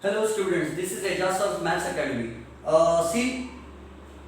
Hello students, this is Ejaz sir maths academy. See,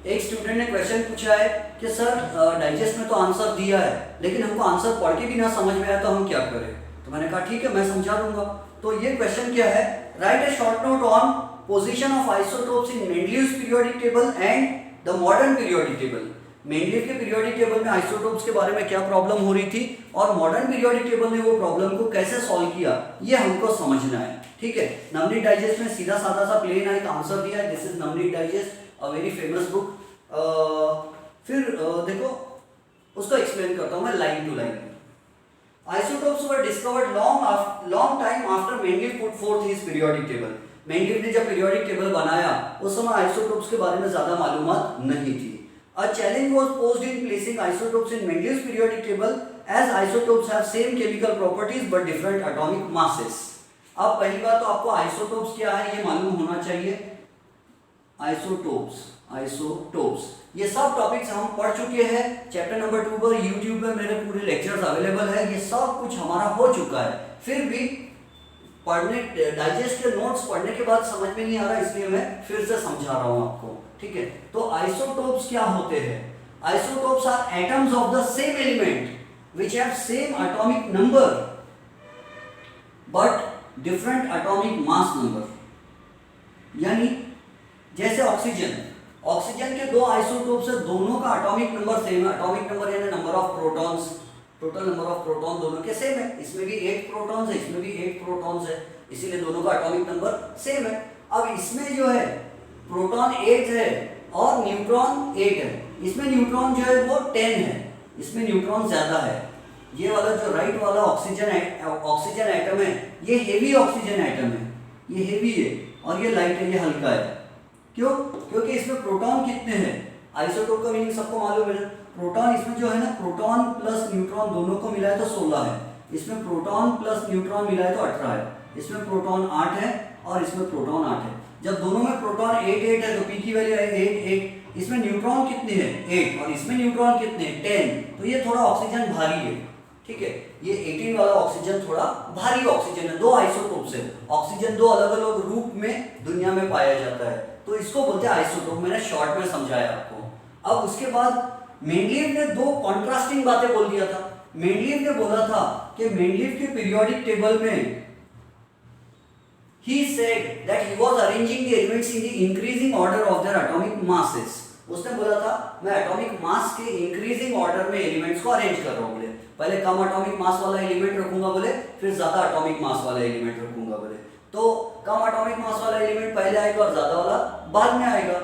एक student ने question पूछा है कि सर डाइजेस्ट में तो आंसर दिया है लेकिन हमको आंसर पढ़ के भी ना समझ में आया तो हम क्या करें। तो मैंने कहा ठीक है, मैं समझा दूंगा। तो ये क्वेश्चन क्या है, right A short note on position of isotopes in Mendeleev's periodic table and the modern periodic table. Mendeleev के पीरियोडिक टेबल में आइसोटोप्स के बारे में क्या प्रॉब्लम हो रही थी और मॉडर्न पीरियोडिक टेबल ने वो प्रॉब्लम को कैसे सॉल्व किया, ये हमको समझना है। ठीक है, नमनीत डाइजेस्ट में सीधा साधा सा प्लेन एक आंसर दिया है। This is Navneet digest, a very famous book. फिर देखो, उसको एक्सप्लेन करता हूं मैं line to line. Isotopes were discovered long time after Mendeleev put forth his periodic table. Mendeleev ने जब पीरियोडिक टेबल बनाया उस समय आइसोटोप्स के बारे में ज्यादा मालूमात नहीं थी। A challenge was posed in placing isotopes in Mendeleev's periodic table as isotopes have same chemical properties but different atomic masses. अब पहली बात तो आपको आइसोटोप्स क्या है ये मालूम होना चाहिए। आइसोटोप्स ये सब टॉपिक्स हम पढ़ चुके हैं चैप्टर नंबर 2 पर। यूट्यूब पे मेरे पूरे लेक्चर्स अवेलेबल है, ये सब कुछ हमारा हो चुका है। फिर भी पढ़ने डाइजेस्ट के नोट्स पढ़ने के बाद समझ में नहीं आ रहा, इसलिए मैं फिर से समझा रहा हूं आपको। ठीक है, तो आइसोटोप्स क्या होते हैं? Isotopes are atoms of the same element which have same atomic number but different atomic mass number. यानी जैसे ऑक्सीजन के दो आइसोटोप्स है, दोनों का एटॉमिक नंबर सेम है। एटॉमिक नंबर यानी number of protons, total number of proton दोनों के सेम है। इसमें भी 8 प्रोटॉन्स है, इसमें भी 8 प्रोटॉन्स है, इसीलिए दोनों का एटॉमिक नंबर सेम है। अब इसमें जो है प्रोटॉन 8 है और न्यूट्रॉन 8 है। इसमें न्यूट्रॉन जो है वो 10 है, इसमें न्यूट्रॉन ज्यादा है। ये वाला जो राइट वाला ऑक्सीजन एटम है ये हेवी ऑक्सीजन एटम है, ये हेवी है, और ये लाइट है, ये हल्का है। क्यों? क्योंकि इसमें प्रोटॉन कितने हैं? आइसोटोप का मीनिंग सबको मालूम है। प्रोटॉन इसमें जो है ना, प्रोटॉन प्लस न्यूट्रॉन दोनों को मिलाए तो 16 है। इसमें प्रोटॉन प्लस न्यूट्रॉन मिलाए तो 18 है। इसमें प्रोटॉन 8 है और इसमें प्रोटॉन 8 है। जब दोनों में प्रोटॉन 8 है तो पी की वैल्यू है 8। इसमें न्यूट्रॉन कितने हैं? 8, और इसमें न्यूट्रॉन कितने हैं? 10। तो ये थोड़ा ऑक्सीजन भारी है। ठीक है, ये 18 वाला ऑक्सीजन थोड़ा भारी ऑक्सीजन है। दो आइसोटोप से ऑक्सीजन दो अलग अलग रूप में दुनिया में पाया जाता है, तो इसको बोलते हैं आइसोटोप। मैंने शॉर्ट में समझाया आपको। अब उसके बाद मेंडलीव ने दो कॉन्ट्रास्टिंग बातें बोल दिया था। मेंडलीव ने बोला था कि मेंडलीव के पीरियोडिक टेबल में he said that he was arranging the elements in the increasing order of their atomic masses. उसने बोला था मैं एटॉमिक मास के इंक्रीजिंग ऑर्डर में एलिमेंट्स को अरेंज कर रहा हूं। बोले पहले कम एटॉमिक मास वाला एलिमेंट रखूंगा, बोले फिर ज्यादा एटॉमिक मास वाला एलिमेंट रखूंगा। बोले तो कम एटॉमिक मास वाला एलिमेंट पहले आएगा और ज्यादा वाला बाद में आएगा।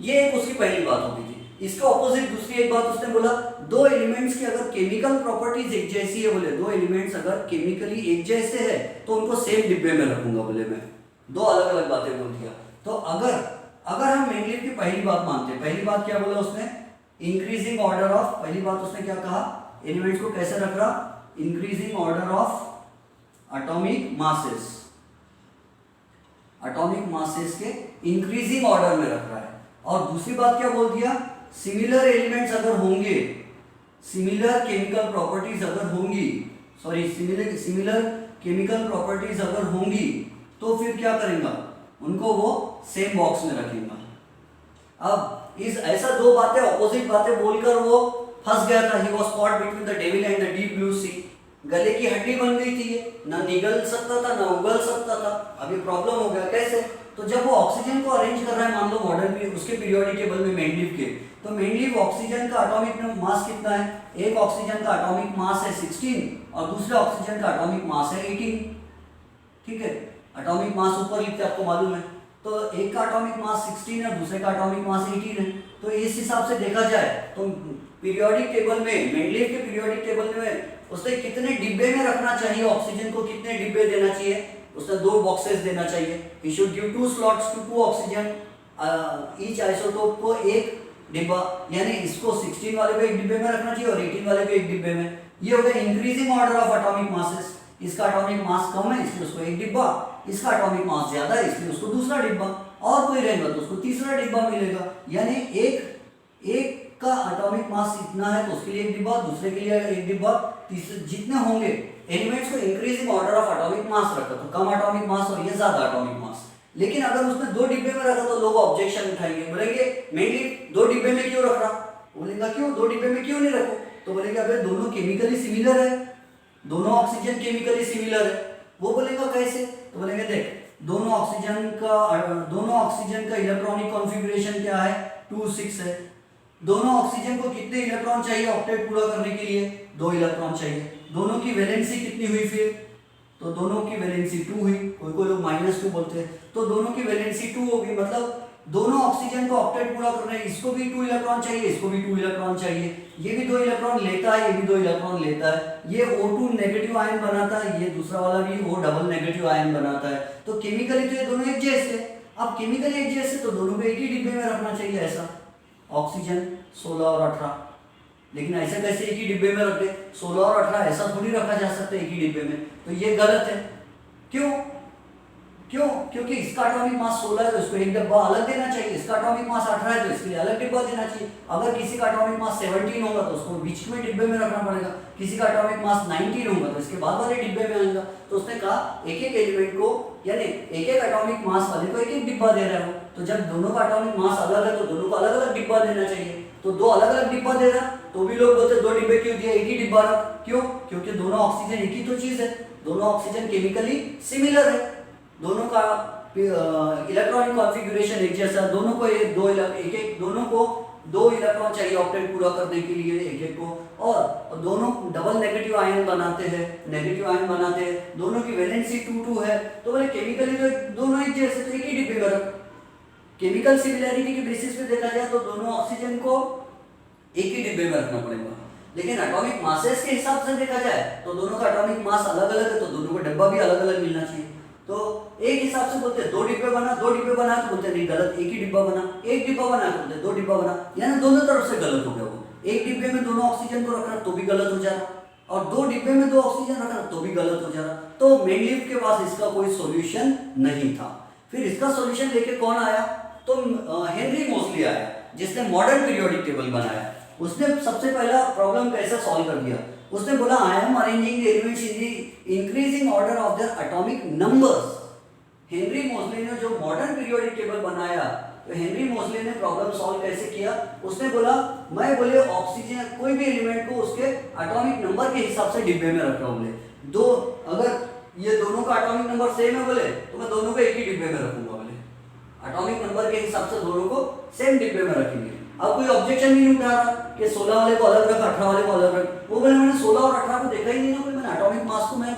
ये एक उसकी पहली बात होगी थी। इसका ऑपोजिट दूसरी एक बात उसने बोला, दो एलिमेंट्स की अगर केमिकल प्रॉपर्टीज एक जैसी है, बोले दो एलिमेंट्स अगर केमिकली एक जैसे है तो उनको सेम डिब्बे में रखूंगा। बोले मैं दो अलग अलग बातें बोल दिया। तो अगर हम मेंडलीव की पहली बात मानते हैं, पहली बात क्या बोला उसने? इंक्रीजिंग ऑर्डर ऑफ, पहली बात उसने क्या कहा? एलिमेंट्स को कैसे रख रहा? Increasing order of atomic masses, atomic masses के इंक्रीजिंग ऑर्डर में रख रहा है। और दूसरी बात क्या बोल दिया? सिमिलर एलिमेंट्स अगर होंगे, सिमिलर केमिकल प्रॉपर्टीज अगर होंगी, सॉरी सिमिलर केमिकल प्रॉपर्टीज अगर होंगी तो फिर क्या करेंगे? उनको वो सेम बॉक्स में रखेंगे। अब इस ऐसा दो बातें ऑपोजिट बातें बोलकर वो फंस गया था। He was caught between the devil and the deep blue sea. गले की हड्डी बन गई थी, ये ना निगल सकता था ना उगल सकता था। अभी प्रॉब्लम हो गया, कैसे? तो जब वो ऑक्सीजन को अरेंज कर रहा है, मान लो मॉडर्न उसके पीरियोडिक टेबल में मेंडलीव के, तो मेंडलीव ऑक्सीजन का एटॉमिक मास कितना है? एक ऑक्सीजन का एटॉमिक मास है 16 और दूसरे ऑक्सीजन का एटॉमिक मास है 18। ठीक है, एटॉमिक मास ऊपर लिखते आपको मालूम है। तो एक का एटॉमिक मास 16 है, दूसरे का एटॉमिक मास 18 है। तो इस हिसाब से देखा जाए तो पीरियोडिक टेबल में, मेंडलीव के पीरियोडिक टेबल में उसने कितने डिब्बे में रखना चाहिए ऑक्सीजन को, कितने डिब्बे देना चाहिए? उसने 2 बॉक्सेस देना चाहिए। He should give 2 slots to 2 oxygen, each isotope को एक डिब्बा, यानी इसको 16 वाले को एक डिब्बे में रखना चाहिए और 18 वाले को एक डिब्बे में। ये हो गया increasing order of atomic masses. इसका एटॉमिक मास कम है इसलिए उसको एक डिब्बा, इसका एटॉमिक मास ज्यादा है इसलिए उसको दूसरा डिब्बा, और कोई रहेगा तो उसको तीसरा डिब्बा मिलेगा। यानी एक का एटॉमिक मास इतना है तो उसके लिए एक डिब्बा, दूसरे के लिए एक डिब्बा, तीसरे जितने होंगे एलिमेंट्स को increasing order of atomic mass रखा, तो कम एटॉमिक मास और ये ज्यादा एटॉमिक मास। लेकिन अगर उसने 2 डिब्बे में रखा तो लोग ऑब्जेक्शन उठाएंगे, बोलेंगे मेनली 2 डिब्बे में क्यों रख रहा, बोलेगा क्यों 2 डिब्बे में क्यों नहीं रखो, तो बोलेंगे अबे दोनों केमिकली सिमिलर है, दोनों ऑक्सीजन केमिकली सिमिलर है। वो बोलेगा कैसे, तो बोलेंगे देख दोनों ऑक्सीजन का इलेक्ट्रॉनिक कॉन्फ़िगरेशन क्या है 2 6 है, दोनों ऑक्सीजन को कितने इलेक्ट्रॉन चाहिए ऑक्टेट पूरा करने के लिए 2 इलेक्ट्रॉन चाहिए, दोनों की वैलेंसी कितनी हुई फिर, तो दोनों की वैलेंसी 2 हुई, कोई लोग -2 बोलते हैं, तो दोनों की वैलेंसी 2 होगी, मतलब दोनों ऑक्सीजन को ऑक्टेट पूरा करने इसको भी 2 इलेक्ट्रॉन चाहिए, इसको भी 2 इलेक्ट्रॉन चाहिए, ये भी 2 इलेक्ट्रॉन लेता है, ये भी 2 इलेक्ट्रॉन लेता है, ये O2 नेगेटिव आयन बनाता है, ये दूसरा वाला भी O डबल नेगेटिव आयन बनाता है, तो केमिकली तो ये दोनों एक जैसे। अब केमिकली एक जैसे तो दोनों को एक ही डिब्बे में रखना चाहिए, ऐसा ऑक्सीजन 16 और 18, लेकिन ऐसे कैसे एक ही डिब्बे में रखते, 16 और 18 ऐसा थोड़ी रखा जा सकता है एक ही डिब्बे में, तो ये गलत है। क्यों, क्योंकि इसका एटॉमिक मास 16 है तो इसको एक डिब्बा अलग देना चाहिए, इसका एटॉमिक मास 18 है तो इसके लिए अलग डिब्बा देना चाहिए। अगर किसी का एटॉमिक मास 17 होगा तो उसको बीच में डिब्बे में रखना पड़ेगा, किसी का एटॉमिक मास 19 होगा तो इसके बाद वाले डिब्बे में आएगा। तो उसने कहा एक एक एलिमेंट को यानी एक एक एटॉमिक मास वाले को एक एक डिब्बा दे रहा है, तो जब दोनों का एटॉमिक मास अलग है तो दोनों को अलग अलग डिब्बा देना चाहिए, तो 2 अलग अलग डिब्बा दे रहा तो भी लोग बोलते 2 डिब्बे क्यों दिया, एक ही डिब्बा रख, क्यों, क्योंकि दोनों ऑक्सीजन एक ही तो चीज है, दोनों ऑक्सीजन केमिकली सिमिलर है, दोनों का इलेक्ट्रॉनिक कॉन्फ़िगरेशन एक जैसा, दोनों को दोनों को 2 इलेक्ट्रॉन चाहिए ऑक्टेट पूरा करने के लिए एक एक को, और दोनों डबल नेगेटिव आयन बनाते हैं, दोनों की वैलेंसी 2 है, तो बोले केमिकली तो दोनों एक जैसे, तो एक ही डिब्बे में रख। केमिकल सिमिलैरिटी के बेसिस पे देखा जाए तो दोनों ऑक्सीजन को एक ही डिब्बे में रखना पड़ेगा, लेकिन एटॉमिक मासेस के हिसाब से देखा जाए तो दोनों का एटॉमिक मास अलग अलग है, तो दोनों को डब्बा भी अलग अलग मिलना चाहिए। तो एक हिसाब से बोलते हैं 2 डिब्बे बना, 2 डिब्बे बना तो बोलते नहीं गलत, एक ही डिब्बा बना, एक डिब्बा बना तो बोलते 2 डिब्बा बना, यानी दोनों तरफ से गलत हो गया। वो एक डिब्बे में दोनों ऑक्सीजन को रखना तो भी गलत हो जा रहा, और 2 डिब्बे में 2 ऑक्सीजन रखना तो भी गलत हो जा रहा। तो मेंडलीव के पास इसका कोई सॉल्यूशन नहीं था। फिर इसका सॉल्यूशन लेके कौन आया, तो हेनरी मोसली आया, जिसने मॉडर्न पीरियोडिक टेबल बनाया। उसने सबसे पहला प्रॉब्लम कैसे सॉल्व कर दिया, उसने बोला I am arranging the elements in the increasing order of their atomic numbers. Henry Moseley ने जो मॉडर्न पीरियोडिक टेबल बनाया, तो हेनरी मोसली ने प्रॉब्लम सॉल्व कैसे किया, उसने बोला मैं बोले ऑक्सीजन कोई भी एलिमेंट को उसके एटॉमिक नंबर के हिसाब से डिब्बे में रख रहा हूं, बोले 2 अगर ये दोनों का एटॉमिक नंबर सेम है बोले तो मैं दोनों को एक ही डिब्बे में रखूंगा, बोले एटॉमिक नंबर के हिसाब से दोनों को सेम डिब्बे में रखेंगे। अब कोई ऑब्जेक्शन नहीं उठा रहा कि 16 वाले को अलग रख, 18 वाले को अलग रख, वो बोले मैंने 16 और 18 को देखा ही नहीं ना, बोले मैंने एटॉमिक मास को मैं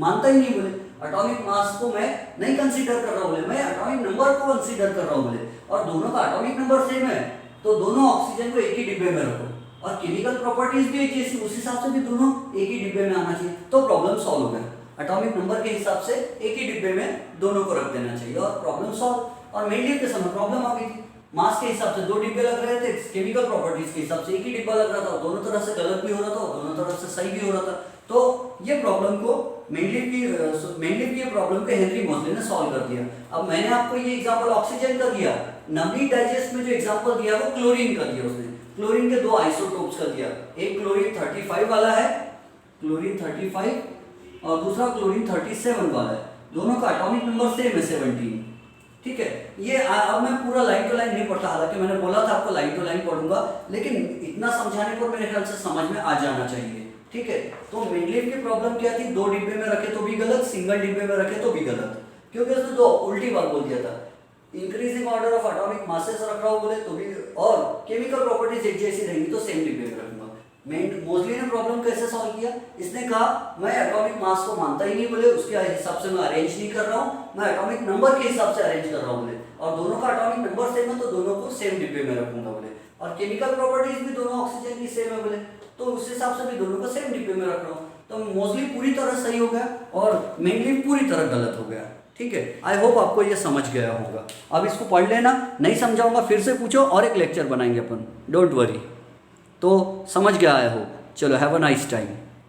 मानता ही नहीं, बोले एटॉमिक मास को मैं नहीं कंसीडर कर रहा, बोले मैं एटॉमिक नंबर को कंसीडर कर रहा हूँ, बोले और दोनों का एटॉमिक नंबर सेम है तो दोनों ऑक्सीजन को एक ही डिब्बे में रखो, और केमिकल प्रॉपर्टीज भी एक जैसी, उस हिसाब से भी दोनों एक ही डिब्बे में आना चाहिए। तो प्रॉब्लम सॉल्व हो गया, एटॉमिक नंबर के हिसाब से एक ही डिब्बे में दोनों को रख देना चाहिए और प्रॉब्लम सॉल्व। और मेंडलीव के समय प्रॉब्लम आ गई थी, मास के हिसाब से 2 डिब्बे लग रहे थे, केमिकल प्रॉपर्टीज के हिसाब से एक ही डिब्बा लग रहा था, दोनों तरफ से गलत भी हो रहा था और दोनों तरफ से सही भी हो रहा था। तो ये प्रॉब्लम को मेंडलीव की प्रॉब्लम को हेनरी मोसले ने सॉल्व कर दिया। अब मैंने आपको ये एग्जांपल ऑक्सीजन का दिया, नबली डाइजेस्ट में जो एग्जांपल दिया वो क्लोरीन का दिया, उसने क्लोरीन के 2 आइसोटोप्स का दिया, एक क्लोरीन 35 वाला है, क्लोरीन 35 और दूसरा क्लोरीन 37 वाला है, दोनों का एटॉमिक नंबर सेम है 17, ठीक है। ये अब मैं पूरा लाइन टू लाइन नहीं पढ़ता, हालांकि मैंने बोला था आपको लाइन टू लाइन पढ़ूंगा, लेकिन इतना समझाने पर मेरे ख्याल से समझ में आ जाना चाहिए, ठीक है। तो मेंडलीव की प्रॉब्लम क्या थी, 2 डिब्बे में रखे तो भी गलत, सिंगल डिब्बे में रखे तो भी गलत, क्योंकि उसने 2 उल्टी बात बोल दिया था, increasing order of atomic masses रख रहा हूं बोले तो भी, और केमिकल प्रॉपर्टीज एक जैसी रहेंगी तो सेम डिब्बे में रखूंगा। मोसली ने प्रॉब्लम कैसे सॉल्व किया, इसने कहा मैं एटॉमिक मास को मानता ही नहीं, बोले उसके हिसाब से मैं अरेंज नहीं कर रहा हूँ, मैं एटॉमिक नंबर के हिसाब से अरेंज कर रहा हूँ, बोले और दोनों का एटॉमिक नंबर सेम है तो दोनों को सेम डिब्बे में रखूंगा, बोले और केमिकल प्रॉपर्टीज भी दोनों ऑक्सीजन की सेम है, बोले तो उस हिसाब से भी दोनों को सेम डिब्बे में रख रहा हूँ। तो मोसली पूरी तरह सही हो गया और मेंडलीव पूरी तरह गलत हो गया, ठीक है। आई होप आपको ये समझ गया होगा। अब इसको पढ़ लेना, नहीं समझाऊंगा फिर से पूछो और एक लेक्चर बनाएंगे अपन, डोंट वरी। तो समझ गया आई होप, चलो हैव अ नाइस टाइम।